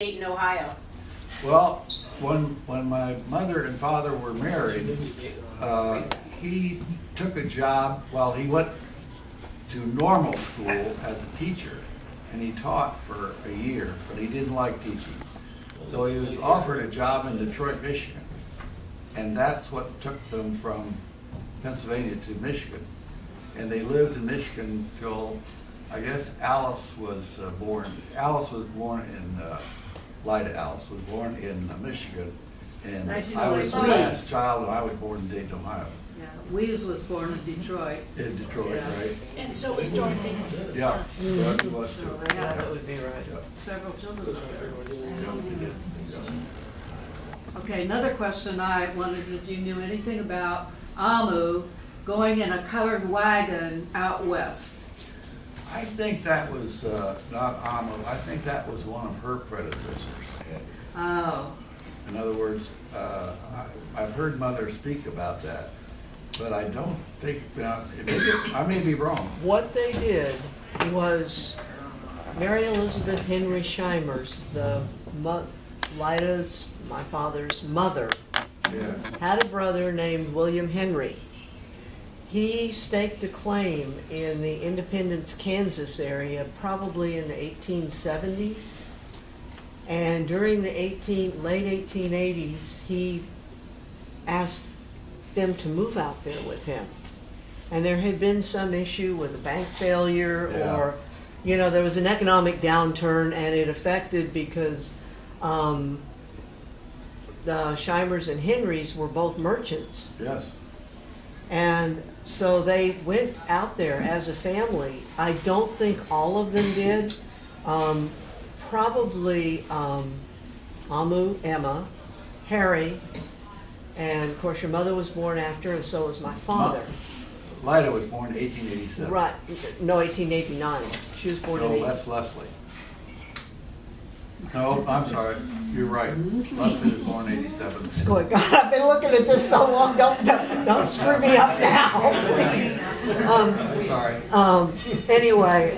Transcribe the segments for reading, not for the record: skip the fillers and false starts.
Dayton, Ohio. Well, when my mother and father were married, he took a job while he went to normal school as a teacher, and he taught for a year, but he didn't like teaching. So he was offered a job in Detroit, Michigan, and that's what took them from Pennsylvania to Michigan. And they lived in Michigan till, I guess, Alice was born. Alice was born in, Lyda Alice was born in Michigan, and I was the last child, and I was born in Dayton, Ohio. Yeah, Wees was born in Detroit. In Detroit, Yeah. right? And so was Dorothy. Yeah, Dorothy was too. So they Yeah, have that would be right. Yeah. several children there. Yeah, yeah. Okay, another question I wondered if you knew anything about Amu going in a covered wagon out west. I think that was not Amma. I think that was one of her predecessors. Oh, In other words, I've heard Mother speak about that, but I don't think, I may be wrong. What they did was Mary Elizabeth Henry Shimers, Lyda's, my father's mother, Yeah. had a brother named William Henry. He staked a claim in the Independence, Kansas area, probably in the 1870s. And during the late 1880s, he asked them to move out there with him. And there had been some issue with a bank failure, Yeah. or, there was an economic downturn, and it affected because the Shimers and Henrys were both merchants. Yes. And so they went out there as a family. I don't think all of them did. Probably Amu, Emma, Harry, and of course your mother was born after, and so was my father. Lyda was born in 1887. Right, no, 1889. She was born in No, that's Leslie. No, I'm sorry, you're right. Leslie was born in 87. God, I've been looking at this so long, don't screw me up now, please. Sorry. Anyway,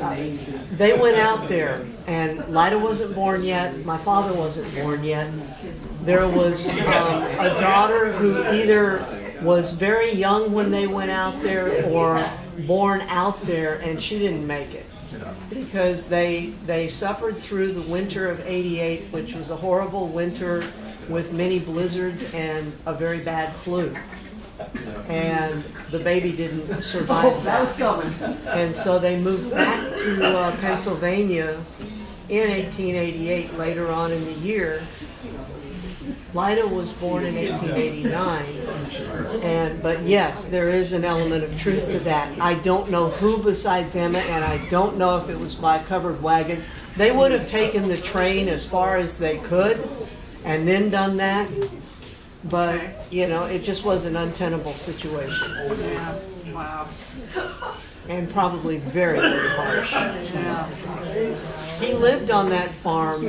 they went out there, and Lyda wasn't born yet, my father wasn't born yet. There was a daughter who either was very young when they went out there or born out there, and she didn't make it. Yeah. Because they suffered through the winter of '88, which was a horrible winter with many blizzards and a very bad flu. And the baby didn't survive that was that. coming. And so they moved back to Pennsylvania in 1888, later on in the year. Lyda was born in 1889, but yes, there is an element of truth to that. I don't know who besides Emma, and I don't know if it was by covered wagon. They would have taken the train as far as they could and then done that, but, it just was an untenable situation, Yeah, wow. and probably very, very harsh. Yeah. He lived on that farm.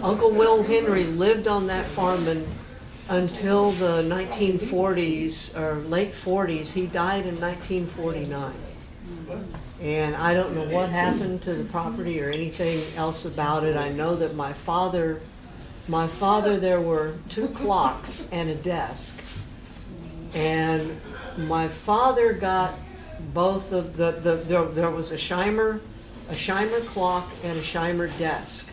Uncle Will Henry lived on that farm until the 1940s or late 40s. He died in 1949. And I don't know what happened to the property or anything else about it. I know that my father, there were 2 clocks and a desk. And my father got both of there was a Shimer clock and a Shimer desk.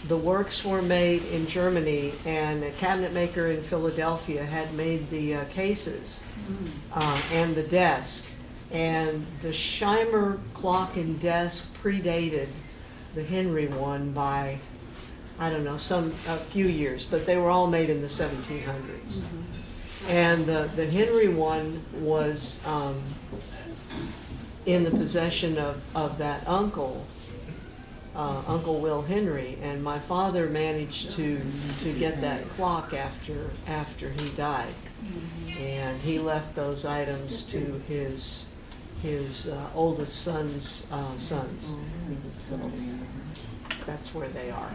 The works were made in Germany, and a cabinet maker in Philadelphia had made the cases and the desk. And the Shimer clock and desk predated the Henry one by, I don't know, a few years, but they were all made in the 1700s. And the Henry one was in the possession of that uncle, Uncle Will Henry, and my father managed to get that clock after he died, and he left those items to his oldest son's sons. So that's where they are.